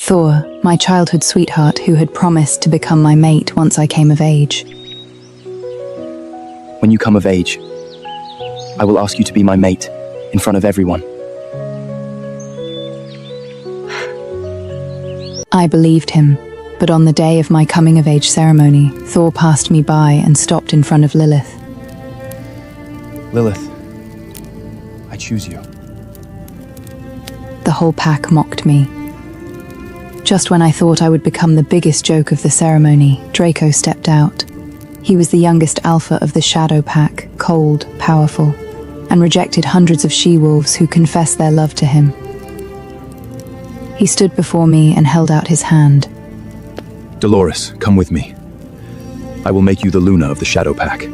Thor, my childhood sweetheart who had promised to become my mate once I came of age. When you come of age, I will ask you to be my mate in front of everyone. I believed him, but on the day of my coming-of-age ceremony, Thor passed me by and stopped in front of Lilith. Lilith, I choose you. The whole pack mocked me. Just when I thought I would become the biggest joke of the ceremony, Draco stepped out. He was the youngest alpha of the Shadow Pack, cold, powerful, and rejected hundreds of she-wolves who confessed their love to him. He stood before me and held out his hand. Dolores, come with me. I will make you the Luna of the Shadow Pack.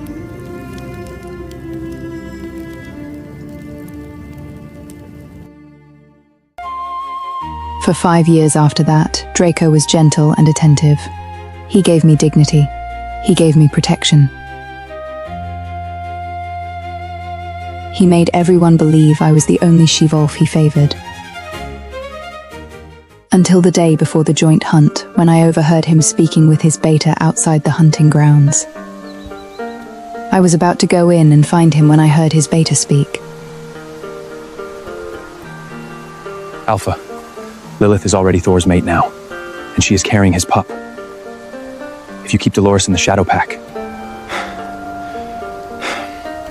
For 5 years after that, Draco was gentle and attentive. He gave me dignity. He gave me protection. He made everyone believe I was the only she-wolf he favored. Until the day before the joint hunt, when I overheard him speaking with his beta outside the hunting grounds. I was about to go in and find him when I heard his beta speak. Alpha, Lilith is already Thor's mate now, and she is carrying his pup. If you keep Dolores in the Shadow Pack,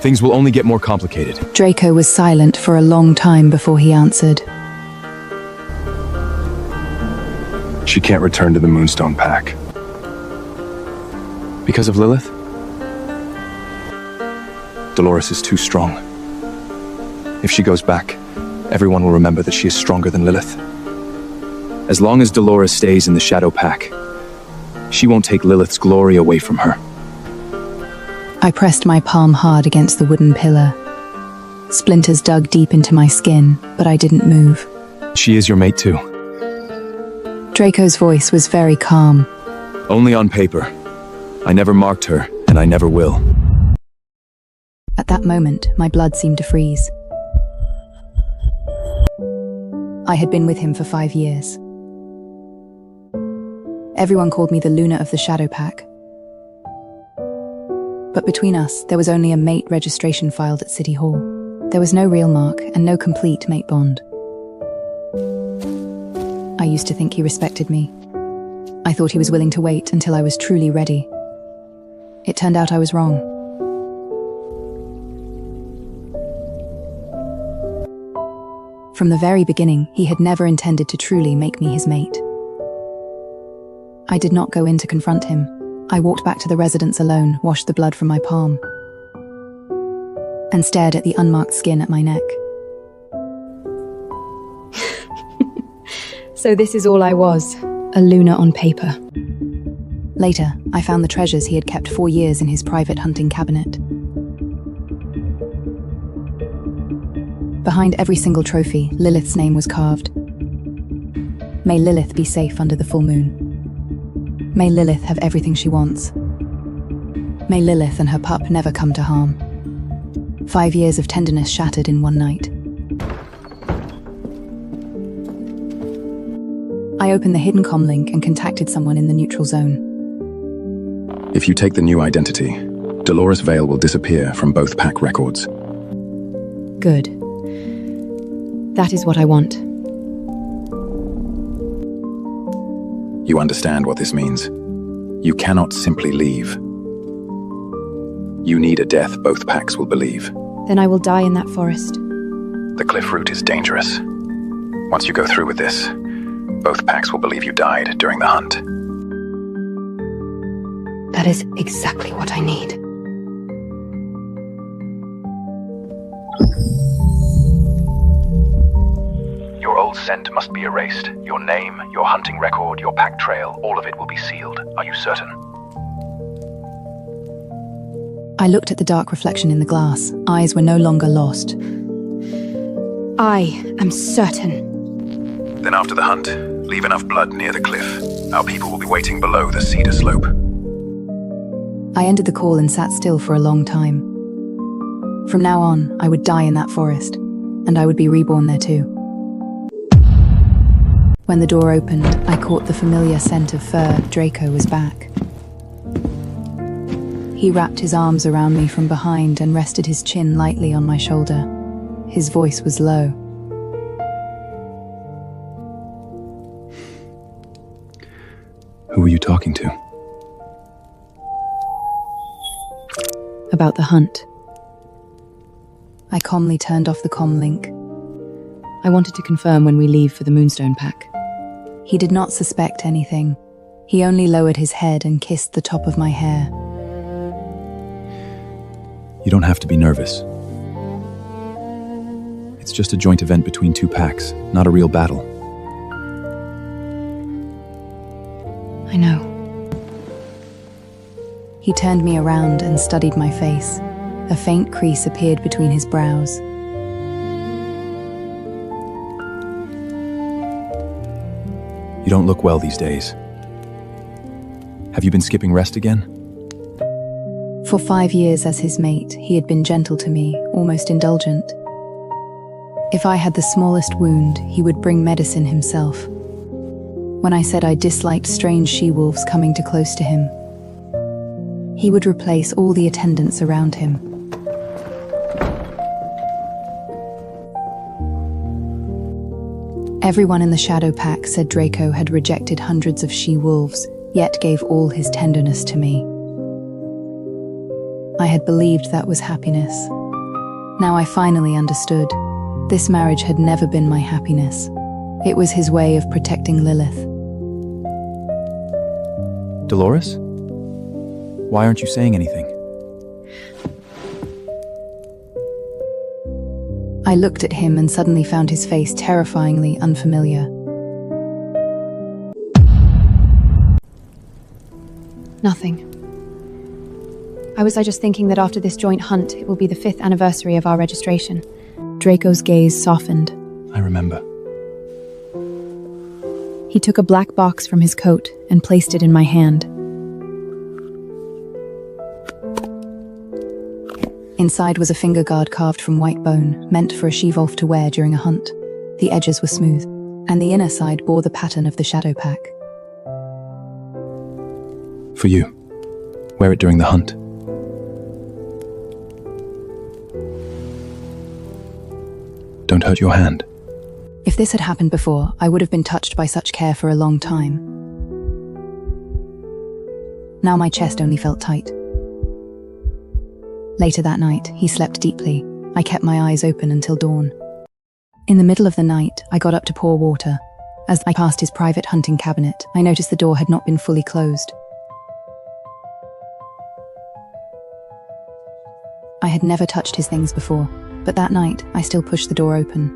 things will only get more complicated. Draco was silent for a long time before he answered. She can't return to the Moonstone Pack. Because of Lilith? Dolores is too strong. If she goes back, everyone will remember that she is stronger than Lilith. As long as Dolores stays in the Shadow Pack, she won't take Lilith's glory away from her. I pressed my palm hard against the wooden pillar. Splinters dug deep into my skin, but I didn't move. She is your mate too. Draco's voice was very calm. Only on paper. I never marked her, and I never will. At that moment, my blood seemed to freeze. I had been with him for 5 years. Everyone called me the Luna of the Shadow Pack. But between us, there was only a mate registration filed at City Hall. There was no real mark and no complete mate bond. I used to think he respected me. I thought he was willing to wait until I was truly ready. It turned out I was wrong. From the very beginning, he had never intended to truly make me his mate. I did not go in to confront him. I walked back to the residence alone, washed the blood from my palm, and stared at the unmarked skin at my neck. So this is all I was, a Luna on paper. Later, I found the treasures he had kept 4 years in his private hunting cabinet. Behind every single trophy, Lilith's name was carved. May Lilith be safe under the full moon. May Lilith have everything she wants. May Lilith and her pup never come to harm. 5 years of tenderness shattered in one night. I opened the hidden comm link and contacted someone in the neutral zone. If you take the new identity, Dolores Vale will disappear from both pack records. Good. That is what I want. You understand what this means? You cannot simply leave. You need a death both packs will believe. Then I will die in that forest. The cliff route is dangerous. Once you go through with this, both packs will believe you died during the hunt. That is exactly what I need. Your old scent must be erased. Your name, your hunting record, your pack trail, all of it will be sealed. Are you certain? I looked at the dark reflection in the glass. Eyes were no longer lost. I am certain. Then after the hunt, leave enough blood near the cliff. Our people will be waiting below the cedar slope. I ended the call and sat still for a long time. From now on, I would die in that forest, and I would be reborn there too. When the door opened, I caught the familiar scent of fur. Draco was back. He wrapped his arms around me from behind and rested his chin lightly on my shoulder. His voice was low. Who were you talking to? About the hunt. I calmly turned off the comm link. I wanted to confirm when we leave for the Moonstone Pack. He did not suspect anything. He only lowered his head and kissed the top of my hair. You don't have to be nervous. It's just a joint event between two packs, not a real battle. I know. He turned me around and studied my face. A faint crease appeared between his brows. You don't look well these days. Have you been skipping rest again? For 5 years as his mate, he had been gentle to me, almost indulgent. If I had the smallest wound, he would bring medicine himself. When I said I disliked strange she-wolves coming too close to him, he would replace all the attendants around him. Everyone in the Shadow Pack said Draco had rejected hundreds of she-wolves, yet gave all his tenderness to me. I had believed that was happiness. Now I finally understood. This marriage had never been my happiness. It was his way of protecting Lilith. Dolores? Why aren't you saying anything? I looked at him and suddenly found his face terrifyingly unfamiliar. Nothing. I was just thinking that after this joint hunt, it will be the 5th anniversary of our registration. Draco's gaze softened. I remember. He took a black box from his coat and placed it in my hand. Inside was a finger guard carved from white bone, meant for a she-wolf to wear during a hunt. The edges were smooth, and the inner side bore the pattern of the Shadow Pack. For you. Wear it during the hunt. Don't hurt your hand. If this had happened before, I would have been touched by such care for a long time. Now my chest only felt tight. Later that night, he slept deeply. I kept my eyes open until dawn. In the middle of the night, I got up to pour water. As I passed his private hunting cabinet, I noticed the door had not been fully closed. I had never touched his things before, but that night, I still pushed the door open.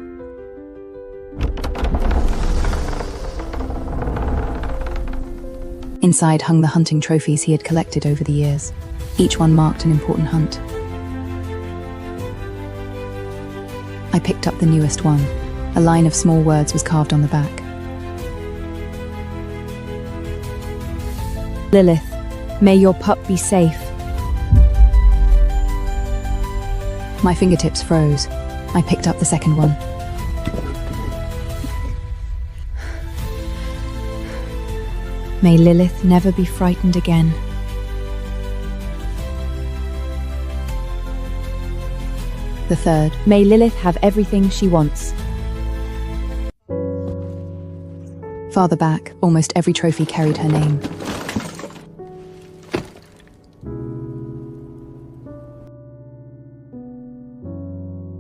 Inside hung the hunting trophies he had collected over the years. Each one marked an important hunt. I picked up the newest one. A line of small words was carved on the back. Lilith, may your pup be safe. My fingertips froze. I picked up the second one. May Lilith never be frightened again. The third. May Lilith have everything she wants. Farther back, almost every trophy carried her name.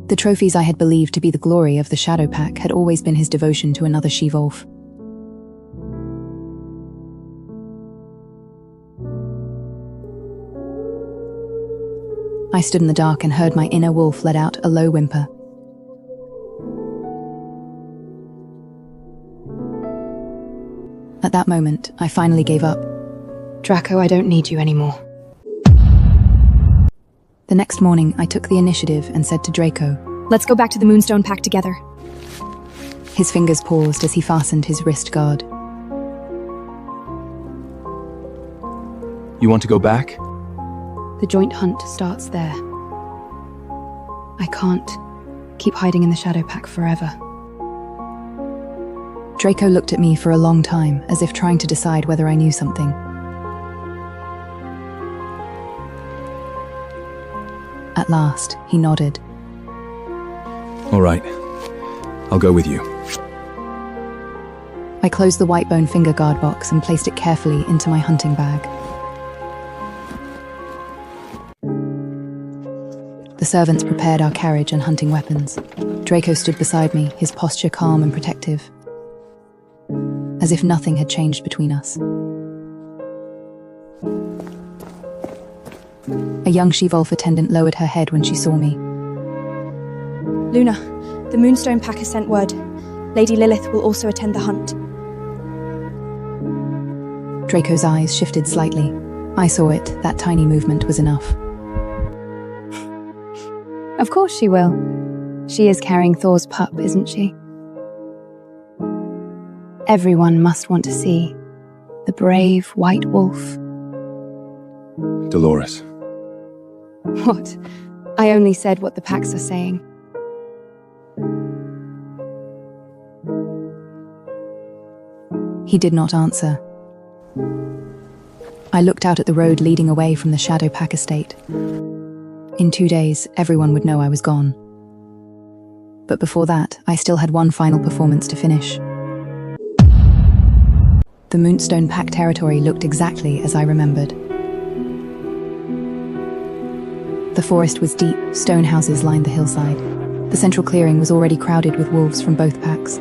The trophies I had believed to be the glory of the Shadow Pack had always been his devotion to another she-wolf. I stood in the dark and heard my inner wolf let out a low whimper. At that moment, I finally gave up. Draco, I don't need you anymore. The next morning, I took the initiative and said to Draco, Let's go back to the Moonstone Pack together. His fingers paused as he fastened his wrist guard. You want to go back? The joint hunt starts there. I can't keep hiding in the Shadow Pack forever. Draco looked at me for a long time, as if trying to decide whether I knew something. At last, he nodded. All right. I'll go with you. I closed the white bone finger guard box and placed it carefully into my hunting bag. The servants prepared our carriage and hunting weapons. Draco stood beside me, his posture calm and protective, as if nothing had changed between us. A young she-wolf attendant lowered her head when she saw me. Luna, the Moonstone Pack has sent word. Lady Lilith will also attend the hunt. Draco's eyes shifted slightly. I saw it. That tiny movement was enough. Of course she will. She is carrying Thor's pup, isn't she? Everyone must want to see the brave white wolf. Dolores. What? I only said what the packs are saying. He did not answer. I looked out at the road leading away from the Shadow Pack estate. In 2 days, everyone would know I was gone. But before that, I still had one final performance to finish. The Moonstone Pack territory looked exactly as I remembered. The forest was deep, stone houses lined the hillside. The central clearing was already crowded with wolves from both packs.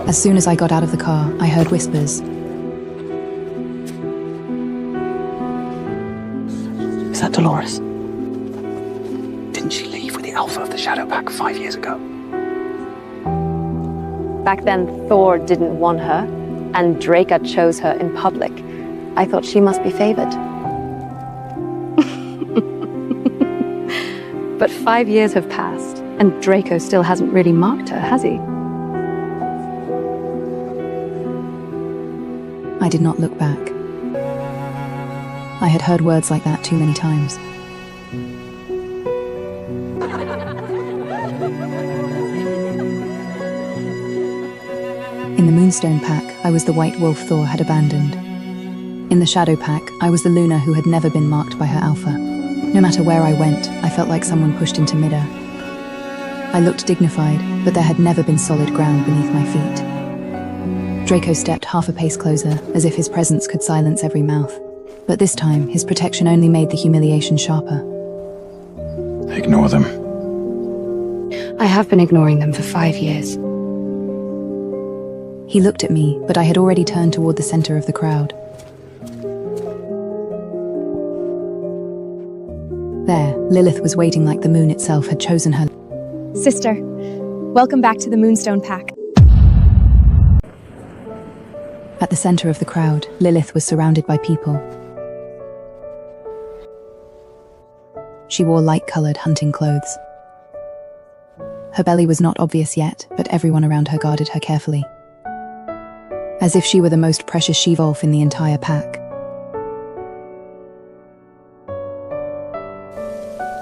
As soon as I got out of the car, I heard whispers. Is that Dolores? Didn't she leave with the Alpha of the Shadow Pack 5 years ago? Back then, Thor didn't want her, and Draco chose her in public. I thought she must be favored. But 5 years have passed, and Draco still hasn't really marked her, has he? I did not look back. I had heard words like that too many times. In the Moonstone Pack, I was the white wolf Thor had abandoned. In the Shadow Pack, I was the Luna who had never been marked by her alpha. No matter where I went, I felt like someone pushed into midair. I looked dignified, but there had never been solid ground beneath my feet. Draco stepped half a pace closer, as if his presence could silence every mouth. But this time, his protection only made the humiliation sharper. Ignore them. I have been ignoring them for 5 years. He looked at me, but I had already turned toward the center of the crowd. There, Lilith was waiting like the moon itself had chosen her. Sister, welcome back to the Moonstone Pack. At the center of the crowd, Lilith was surrounded by people. She wore light-colored hunting clothes. Her belly was not obvious yet, but everyone around her guarded her carefully, as if she were the most precious she-wolf in the entire pack.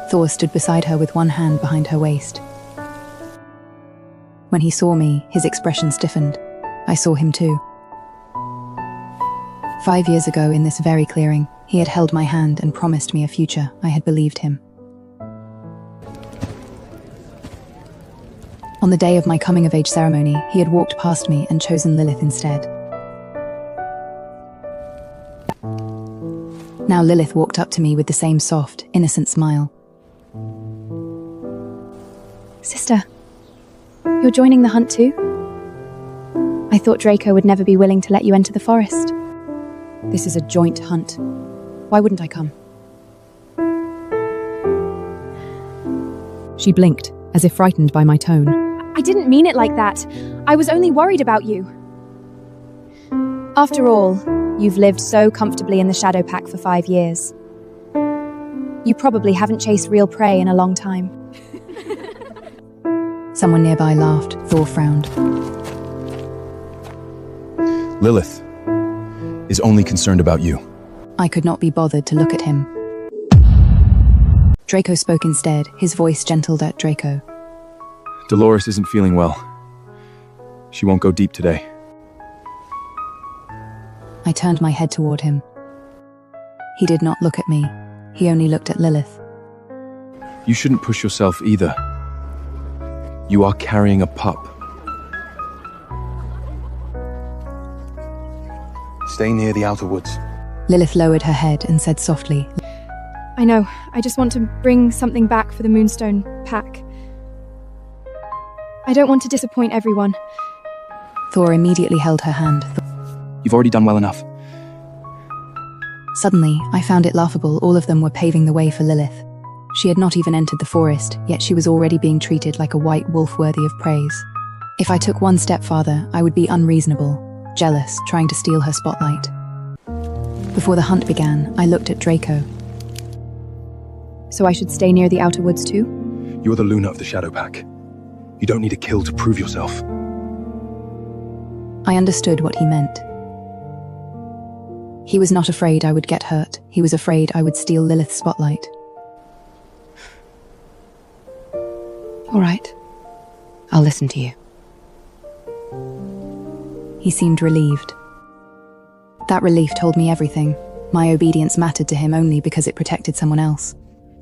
Thor stood beside her with one hand behind her waist. When he saw me, his expression stiffened. I saw him too. 5 years ago, in this very clearing, he had held my hand and promised me a future. I had believed him. On the day of my coming-of-age ceremony, he had walked past me and chosen Lilith instead. Now Lilith walked up to me with the same soft, innocent smile. Sister, you're joining the hunt too? I thought Draco would never be willing to let you enter the forest. This is a joint hunt. Why wouldn't I come? She blinked, as if frightened by my tone. I didn't mean it like that. I was only worried about you. After all, you've lived so comfortably in the Shadow Pack for 5 years. You probably haven't chased real prey in a long time. Someone nearby laughed. Thor frowned. Lilith is only concerned about you. I could not be bothered to look at him. Draco spoke instead, his voice gentled at Draco. Dolores isn't feeling well. She won't go deep today. I turned my head toward him. He did not look at me. He only looked at Lilith. You shouldn't push yourself either. You are carrying a pup. Stay near the outer woods. Lilith lowered her head and said softly, I know. I just want to bring something back for the Moonstone pack. I don't want to disappoint everyone. Thor immediately held her hand. You've already done well enough. Suddenly, I found it laughable all of them were paving the way for Lilith. She had not even entered the forest, yet she was already being treated like a white wolf worthy of praise. If I took one step farther, I would be unreasonable, jealous, trying to steal her spotlight. Before the hunt began, I looked at Draco. So I should stay near the outer woods too? You're the Luna of the Shadow Pack. You don't need to kill to prove yourself. I understood what he meant. He was not afraid I would get hurt. He was afraid I would steal Lilith's spotlight. All right. I'll listen to you. He seemed relieved. That relief told me everything. My obedience mattered to him only because it protected someone else.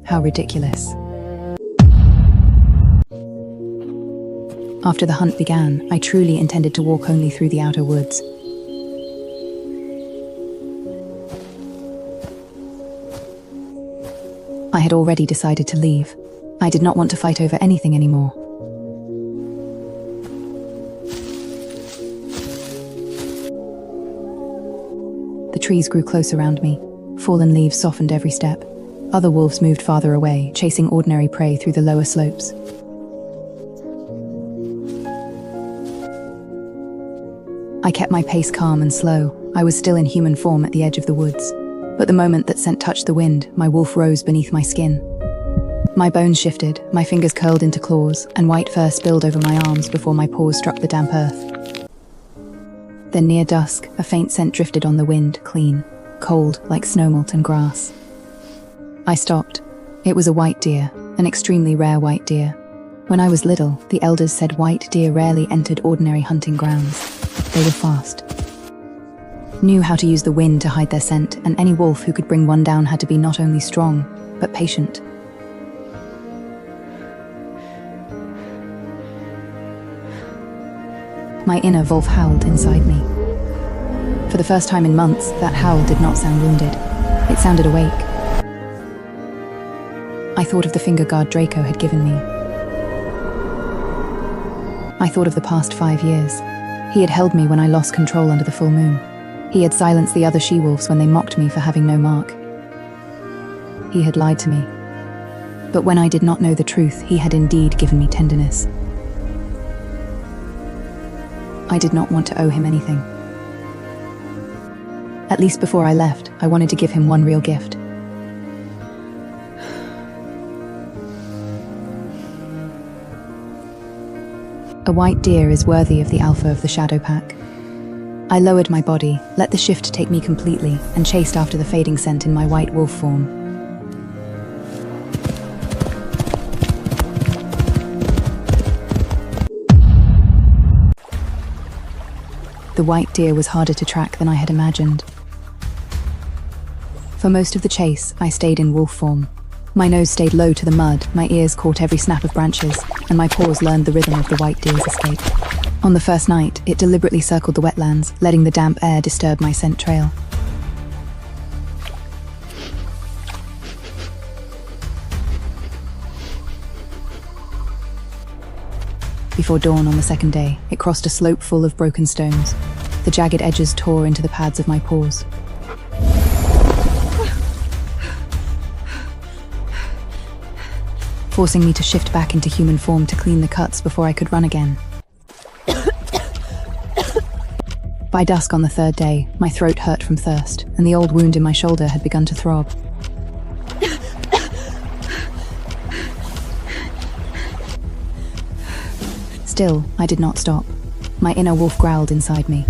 How ridiculous. After the hunt began, I truly intended to walk only through the outer woods. I had already decided to leave. I did not want to fight over anything anymore. The trees grew close around me. Fallen leaves softened every step. Other wolves moved farther away, chasing ordinary prey through the lower slopes. I kept my pace calm and slow. I was still in human form at the edge of the woods. But the moment that scent touched the wind, my wolf rose beneath my skin. My bones shifted, my fingers curled into claws, and white fur spilled over my arms before my paws struck the damp earth. Then near dusk, a faint scent drifted on the wind, clean, cold like snowmelt and grass. I stopped. It was a white deer, an extremely rare white deer. When I was little, the elders said white deer rarely entered ordinary hunting grounds. They were fast. Knew how to use the wind to hide their scent, and any wolf who could bring one down had to be not only strong, but patient. My inner wolf howled inside me. For the first time in months, that howl did not sound wounded. It sounded awake. I thought of the finger guard Draco had given me. I thought of the past 5 years. He had held me when I lost control under the full moon. He had silenced the other she-wolves when they mocked me for having no mark. He had lied to me. But when I did not know the truth, he had indeed given me tenderness. I did not want to owe him anything. At least before I left, I wanted to give him one real gift. A white deer is worthy of the alpha of the Shadow Pack. I lowered my body, let the shift take me completely, and chased after the fading scent in my white wolf form. The white deer was harder to track than I had imagined. For most of the chase, I stayed in wolf form. My nose stayed low to the mud, my ears caught every snap of branches, and my paws learned the rhythm of the white deer's escape. On the first night, it deliberately circled the wetlands, letting the damp air disturb my scent trail. Before dawn on the second day, it crossed a slope full of broken stones. The jagged edges tore into the pads of my paws. Forcing me to shift back into human form to clean the cuts before I could run again. By dusk on the third day, my throat hurt from thirst, and the old wound in my shoulder had begun to throb. Still, I did not stop. My inner wolf growled inside me.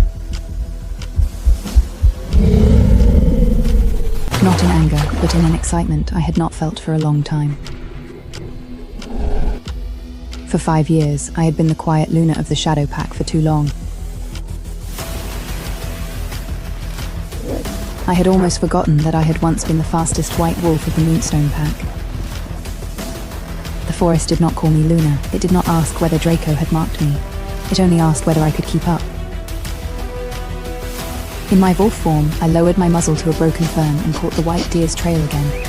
Not in anger, but in an excitement I had not felt for a long time. For 5 years, I had been the quiet Luna of the Shadow Pack for too long. I had almost forgotten that I had once been the fastest white wolf of the Moonstone Pack. The forest did not call me Luna. It did not ask whether Draco had marked me. It only asked whether I could keep up. In my wolf form, I lowered my muzzle to a broken fern and caught the white deer's trail again.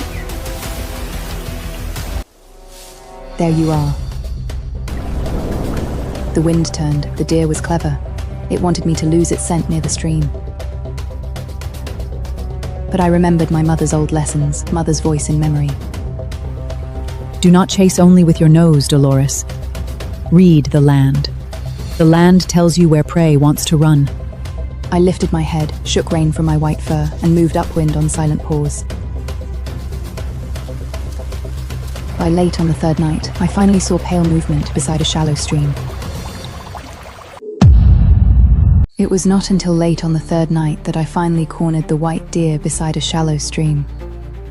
There you are. The wind turned. The deer was clever. It wanted me to lose its scent near the stream. But I remembered my mother's old lessons, mother's voice in memory. Do not chase only with your nose, Dolores. Read the land. The land tells you where prey wants to run. I lifted my head, shook rain from my white fur, and moved upwind on silent paws. By late on the third night, I finally saw pale movement beside a shallow stream. It was not until late on the third night that I finally cornered the white deer beside a shallow stream.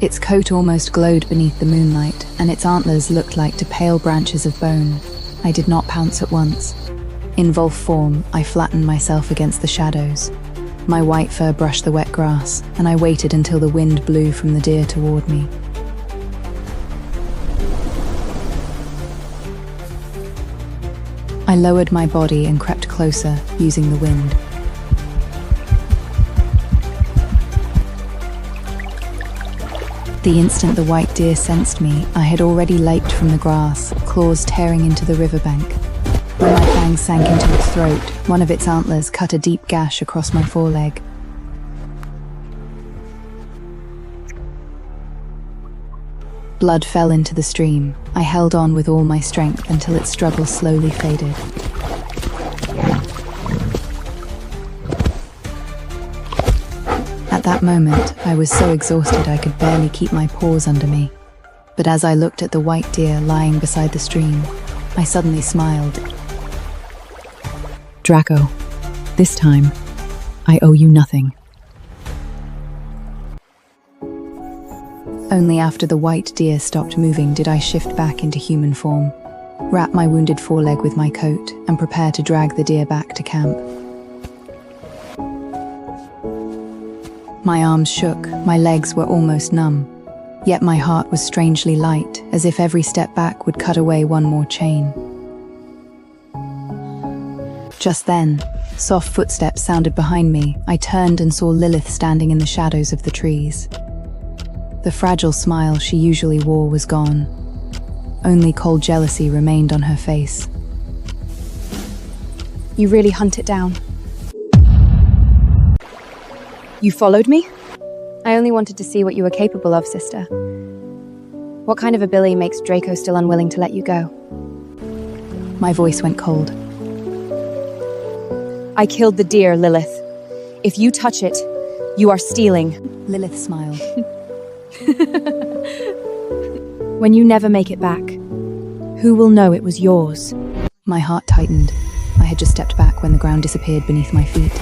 Its coat almost glowed beneath the moonlight, and its antlers looked like two pale branches of bone. I did not pounce at once. In wolf form, I flattened myself against the shadows. My white fur brushed the wet grass, and I waited until the wind blew from the deer toward me. I lowered my body and crept closer, using the wind. The instant the white deer sensed me, I had already leaped from the grass, claws tearing into the riverbank. When my fangs sank into its throat, one of its antlers cut a deep gash across my foreleg. Blood fell into the stream. I held on with all my strength until its struggle slowly faded. At that moment, I was so exhausted I could barely keep my paws under me. But as I looked at the white deer lying beside the stream, I suddenly smiled. Draco, this time, I owe you nothing. Only after the white deer stopped moving did I shift back into human form, wrap my wounded foreleg with my coat, and prepare to drag the deer back to camp. My arms shook, my legs were almost numb, yet my heart was strangely light, as if every step back would cut away one more chain. Just then, soft footsteps sounded behind me. I turned and saw Lilith standing in the shadows of the trees. The fragile smile she usually wore was gone. Only cold jealousy remained on her face. You really hunt it down. You followed me? I only wanted to see what you were capable of, sister. What kind of ability makes Draco still unwilling to let you go? My voice went cold. I killed the deer, Lilith. If you touch it, you are stealing. Lilith smiled. When you never make it back, who will know it was yours? My heart tightened. I had just stepped back when the ground disappeared beneath my feet.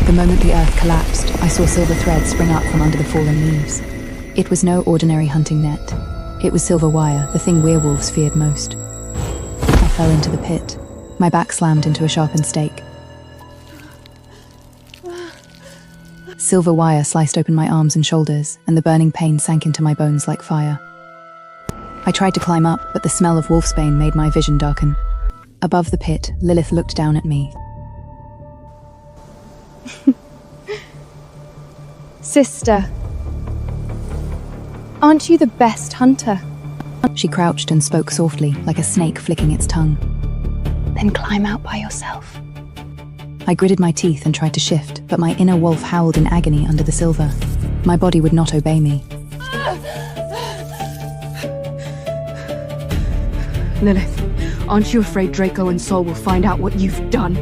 The moment the earth collapsed, I saw silver threads spring up from under the fallen leaves. It was no ordinary hunting net. It was silver wire, the thing werewolves feared most. I fell into the pit. My back slammed into a sharpened stake. Silver wire sliced open my arms and shoulders, and the burning pain sank into my bones like fire. I tried to climb up, but the smell of wolfsbane made my vision darken. Above the pit, Lilith looked down at me. Sister, aren't you the best hunter? She crouched and spoke softly, like a snake flicking its tongue. Then climb out by yourself. I gritted my teeth and tried to shift, but my inner wolf howled in agony under the silver. My body would not obey me. Lilith, aren't you afraid Draco and Sol will find out what you've done?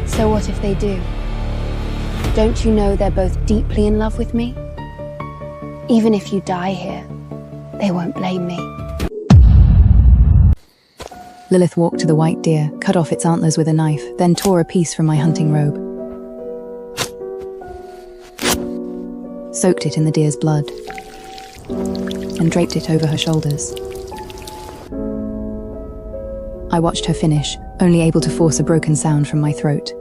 So what if they do? Don't you know they're both deeply in love with me? Even if you die here, they won't blame me. Lilith walked to the white deer, cut off its antlers with a knife, then tore a piece from my hunting robe. Soaked it in the deer's blood. and draped it over her shoulders. I watched her finish, only able to force a broken sound from my throat.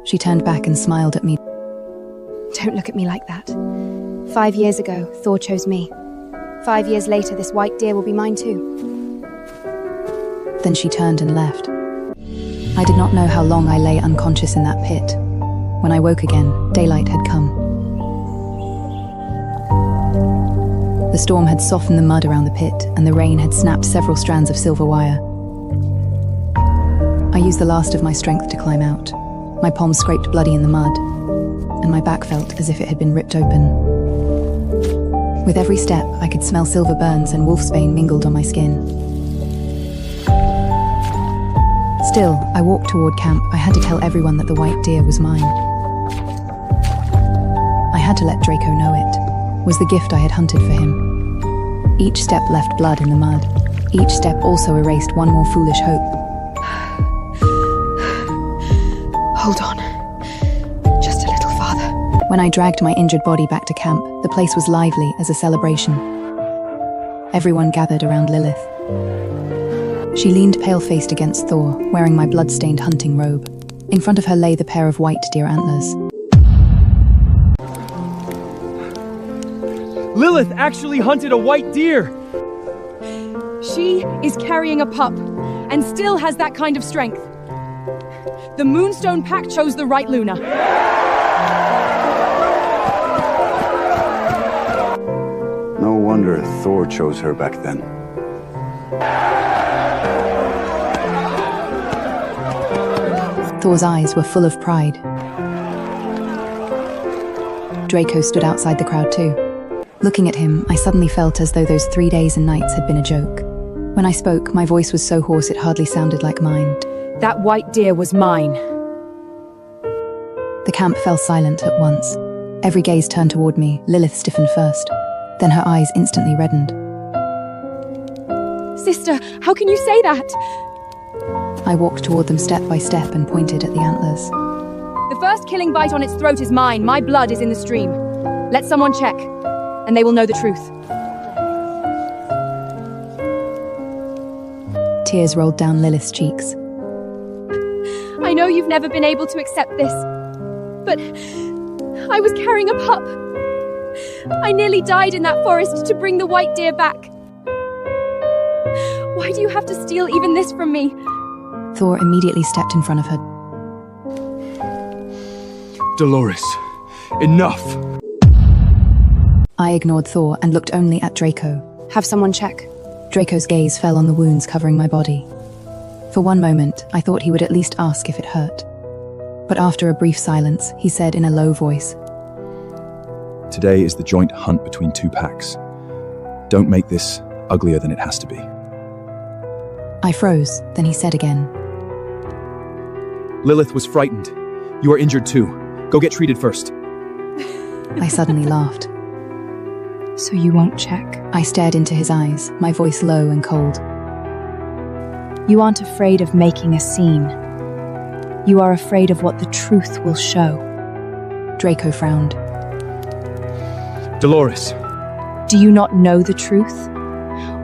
She turned back and smiled at me. Don't look at me like that. 5 years ago, Thor chose me. 5 years later, this white deer will be mine too. Then she turned and left. I did not know how long I lay unconscious in that pit. When I woke again, daylight had come. The storm had softened the mud around the pit, and the rain had snapped several strands of silver wire. I used the last of my strength to climb out. My palms scraped bloody in the mud, and my back felt as if it had been ripped open. With every step, I could smell silver burns and wolfsbane mingled on my skin. Still, I walked toward camp. I had to tell everyone that the white deer was mine. I had to let Draco know it was the gift I had hunted for him. Each step left blood in the mud. Each step also erased one more foolish hope. Hold on. Just a little farther. When I dragged my injured body back to camp, the place was lively as a celebration. Everyone gathered around Lilith. She leaned pale-faced against Thor, wearing my blood-stained hunting robe. In front of her lay the pair of white deer antlers. Lilith actually hunted a white deer! She is carrying a pup, and still has that kind of strength. The Moonstone Pack chose the right Luna. No wonder Thor chose her back then. Thor's eyes were full of pride. Draco stood outside the crowd too. Looking at him, I suddenly felt as though those 3 days and nights had been a joke. When I spoke, my voice was so hoarse it hardly sounded like mine. That white deer was mine. The camp fell silent at once. Every gaze turned toward me. Lilith stiffened first. Then her eyes instantly reddened. Sister, how can you say that? I walked toward them step by step and pointed at the antlers. The first killing bite on its throat is mine. My blood is in the stream. Let someone check, and they will know the truth. Tears rolled down Lilith's cheeks. I know you've never been able to accept this, but I was carrying a pup. I nearly died in that forest to bring the white deer back. Why do you have to steal even this from me? Thor immediately stepped in front of her. Dolores, enough! I ignored Thor and looked only at Draco. Have someone check. Draco's gaze fell on the wounds covering my body. For one moment, I thought he would at least ask if it hurt. But after a brief silence, he said in a low voice, Today is the joint hunt between two packs. Don't make this uglier than it has to be. I froze, then he said again, Lilith was frightened. You are injured too. Go get treated first. I suddenly laughed. So you won't check? I stared into his eyes, my voice low and cold. You aren't afraid of making a scene. You are afraid of what the truth will show. Draco frowned. Dolores. Do you not know the truth?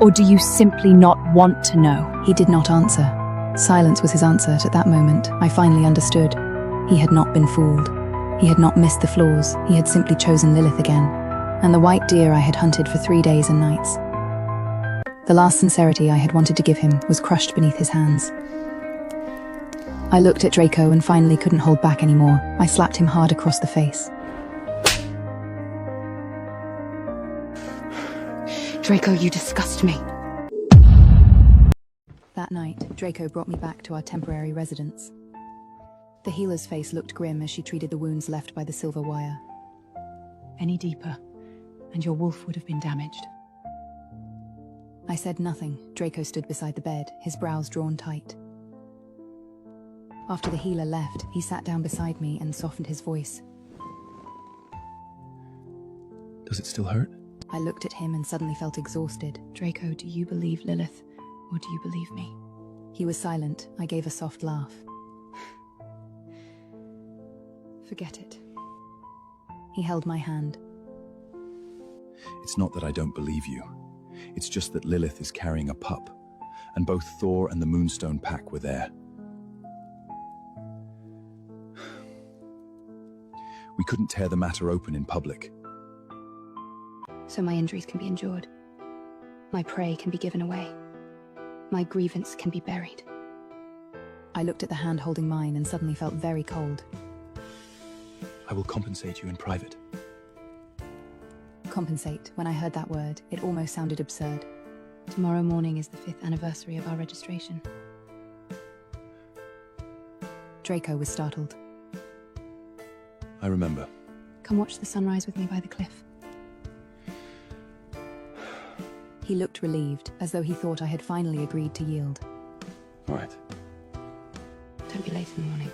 Or do you simply not want to know? He did not answer. Silence was his answer at that moment. I finally understood. He had not been fooled. He had not missed the flaws. He had simply chosen Lilith again. And the white deer I had hunted for 3 days and nights. The last sincerity I had wanted to give him was crushed beneath his hands. I looked at Draco and finally couldn't hold back anymore. I slapped him hard across the face. Draco, you disgust me. That night, Draco brought me back to our temporary residence. The healer's face looked grim as she treated the wounds left by the silver wire. Any deeper, and your wolf would have been damaged. I said nothing. Draco stood beside the bed, his brows drawn tight. After the healer left, he sat down beside me and softened his voice. Does it still hurt? I looked at him and suddenly felt exhausted. Draco, do you believe Lilith, or do you believe me? He was silent. I gave a soft laugh. Forget it. He held my hand. It's not that I don't believe you. It's just that Lilith is carrying a pup, and both Thor and the Moonstone Pack were there. We couldn't tear the matter open in public. So my injuries can be endured. My prey can be given away. My grievance can be buried. I looked at the hand holding mine and suddenly felt very cold. I will compensate you in private. Compensate. When I heard that word, it almost sounded absurd. Tomorrow morning is the 5th anniversary of our registration. Draco was startled. I remember. Come watch the sunrise with me by the cliff. He looked relieved, as though he thought I had finally agreed to yield. All right. Don't be late in the morning.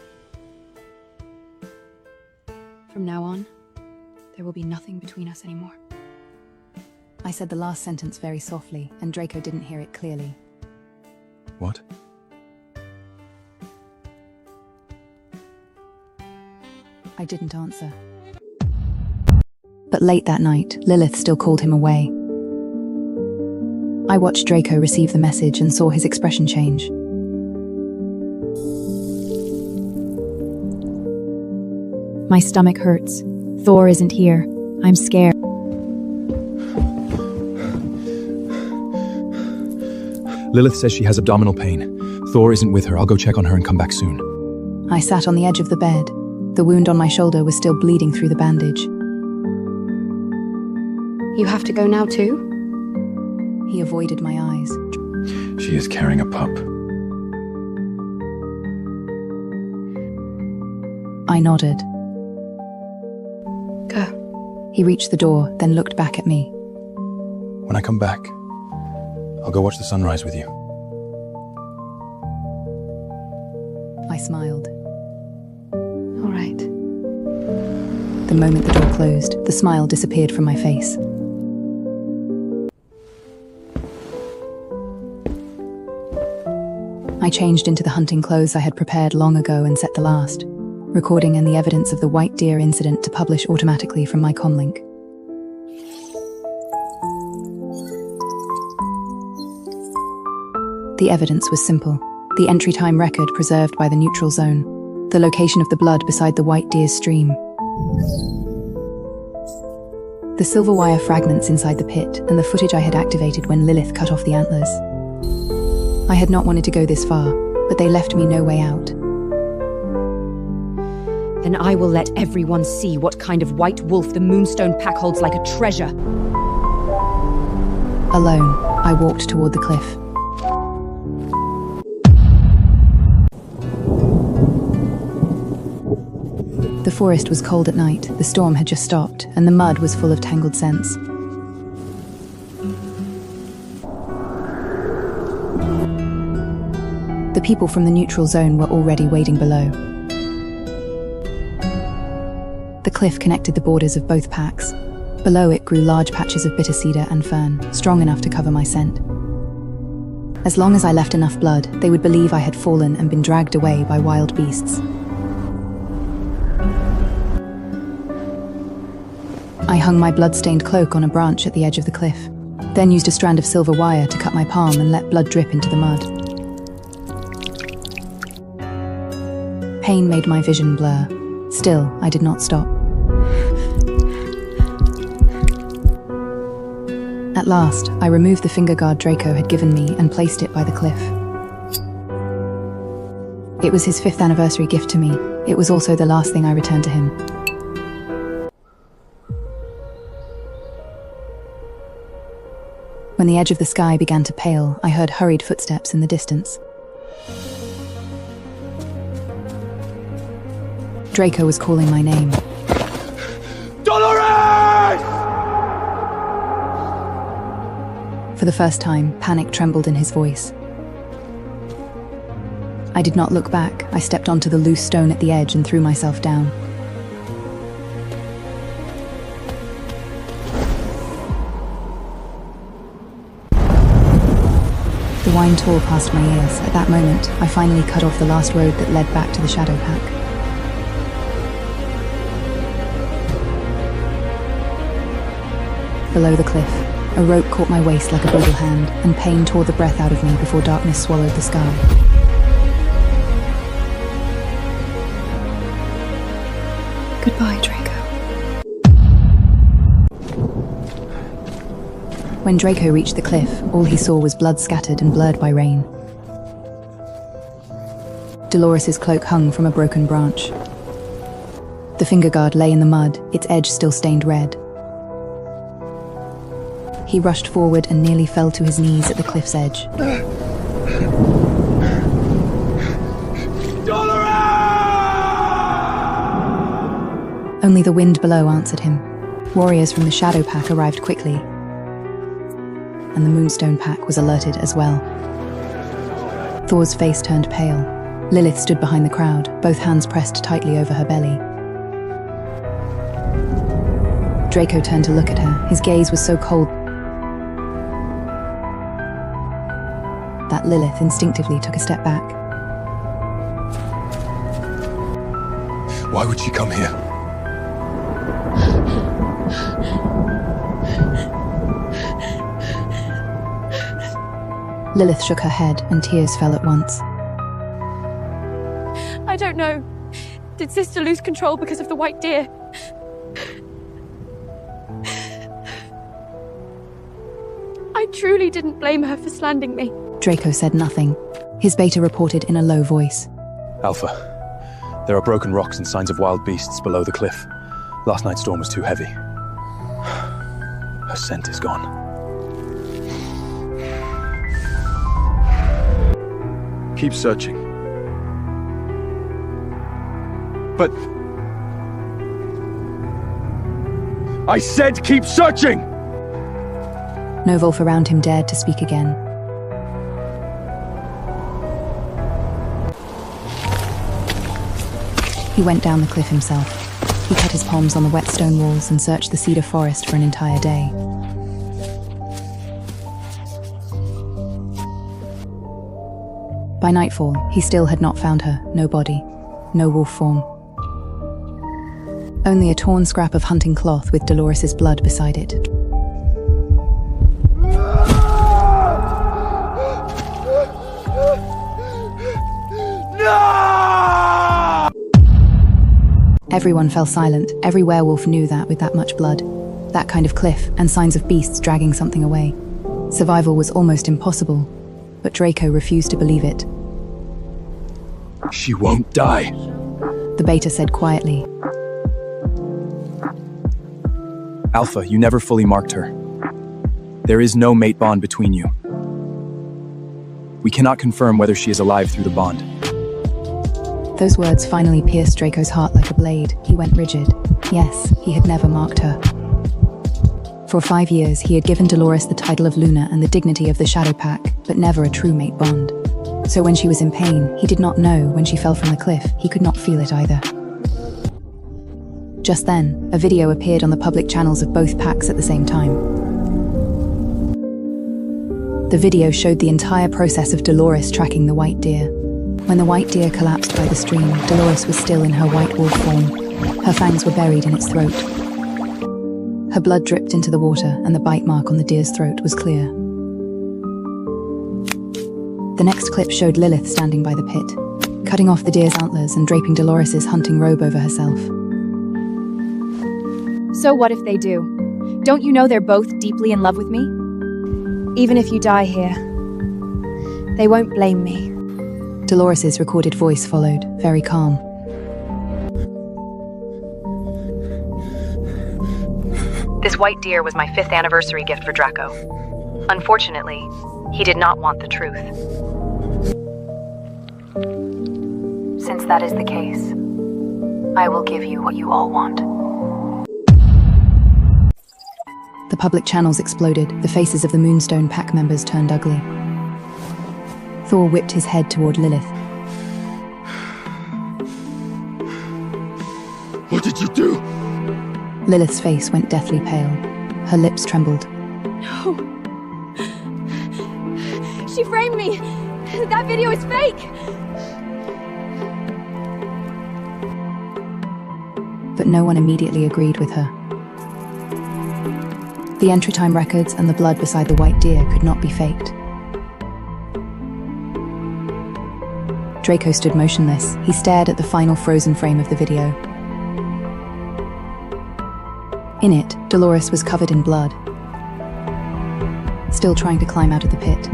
From now on, there will be nothing between us anymore. I said the last sentence very softly, and Draco didn't hear it clearly. What? I didn't answer. But late that night, Lilith still called him away. I watched Draco receive the message and saw his expression change. My stomach hurts. Thor isn't here. I'm scared. Lilith says she has abdominal pain. Thor isn't with her. I'll go check on her and come back soon. I sat on the edge of the bed. The wound on my shoulder was still bleeding through the bandage. You have to go now too? He avoided my eyes. She is carrying a pup. I nodded. Go. He reached the door, then looked back at me. When I come back, I'll go watch the sunrise with you. I smiled. All right. The moment the door closed, the smile disappeared from my face. I changed into the hunting clothes I had prepared long ago and set the last recording and the evidence of the white deer incident to publish automatically from my comlink. The evidence was simple. The entry time record preserved by the neutral zone. The location of the blood beside the white deer's stream. The silver wire fragments inside the pit and the footage I had activated when Lilith cut off the antlers. I had not wanted to go this far, but they left me no way out. Then I will let everyone see what kind of white wolf the Moonstone Pack holds like a treasure. Alone, I walked toward the cliff. The forest was cold at night, the storm had just stopped, and the mud was full of tangled scents. The people from the neutral zone were already waiting below. The cliff connected the borders of both packs. Below it grew large patches of bitter cedar and fern, strong enough to cover my scent. As long as I left enough blood, they would believe I had fallen and been dragged away by wild beasts. I hung my blood-stained cloak on a branch at the edge of the cliff, then used a strand of silver wire to cut my palm and let blood drip into the mud. Pain made my vision blur. Still, I did not stop. At last, I removed the finger guard Draco had given me and placed it by the cliff. It was his 5th anniversary gift to me. It was also the last thing I returned to him. When the edge of the sky began to pale, I heard hurried footsteps in the distance. Draco was calling my name. Dolores! For the first time, panic trembled in his voice. I did not look back. I stepped onto the loose stone at the edge and threw myself down. The wine tore past my ears. At that moment, I finally cut off the last road that led back to the Shadow Pack. below the cliff. A rope caught my waist like a brutal hand, and pain tore the breath out of me before darkness swallowed the sky. Goodbye, Draco. When Draco reached the cliff, all he saw was blood scattered and blurred by rain. Dolores's cloak hung from a broken branch. The finger guard lay in the mud, its edge still stained red. He rushed forward and nearly fell to his knees at the cliff's edge. Only the wind below answered him. Warriors from the Shadow Pack arrived quickly, and the Moonstone Pack was alerted as well. Thor's face turned pale. Lilith stood behind the crowd, both hands pressed tightly over her belly. Draco turned to look at her. His gaze was so cold that Lilith instinctively took a step back. Why would she come here? Lilith shook her head, and tears fell at once. I don't know. Did Sister lose control because of the white deer? I truly didn't blame her for slandering me. Draco said nothing. His beta reported in a low voice. Alpha, there are broken rocks and signs of wild beasts below the cliff. Last night's storm was too heavy. Her scent is gone. Keep searching. But... I said keep searching! No Wolf around him dared to speak again. He went down the cliff himself. He cut his palms on the wet stone walls and searched the cedar forest for an entire day. By nightfall, he still had not found her. No body, no wolf form. Only a torn scrap of hunting cloth with Dolores's blood beside it. No! Everyone fell silent. Every werewolf knew that with that much blood, that kind of cliff, and signs of beasts dragging something away, survival was almost impossible. But Draco refused to believe it. She won't die. The beta said quietly. Alpha, you never fully marked her. There is no mate bond between you. We cannot confirm whether she is alive through the bond. Those words finally pierced Draco's heart like a blade. He went rigid. Yes, he had never marked her. For 5 years, he had given Dolores the title of Luna and the dignity of the Shadow Pack, but never a true mate bond. So when she was in pain, he did not know. When she fell from the cliff, he could not feel it either. Just then, a video appeared on the public channels of both packs at the same time. The video showed the entire process of Dolores tracking the white deer. When the white deer collapsed by the stream, Dolores was still in her white wolf form. Her fangs were buried in its throat. Her blood dripped into the water, and the bite mark on the deer's throat was clear. The next clip showed Lilith standing by the pit, cutting off the deer's antlers and draping Dolores's hunting robe over herself. So what if they do? Don't you know they're both deeply in love with me? Even if you die here, they won't blame me. Dolores's recorded voice followed, very calm. This white deer was my 5th anniversary gift for Draco. Unfortunately, he did not want the truth. Since that is the case, I will give you what you all want. The public channels exploded. The faces of the Moonstone Pack members turned ugly. Thor whipped his head toward Lilith. What did you do? Lilith's face went deathly pale. Her lips trembled. No. She framed me. That video is fake. But no one immediately agreed with her. The entry time records and the blood beside the white deer could not be faked. Draco stood motionless. He stared at the final frozen frame of the video. In it, Dolores was covered in blood, still trying to climb out of the pit.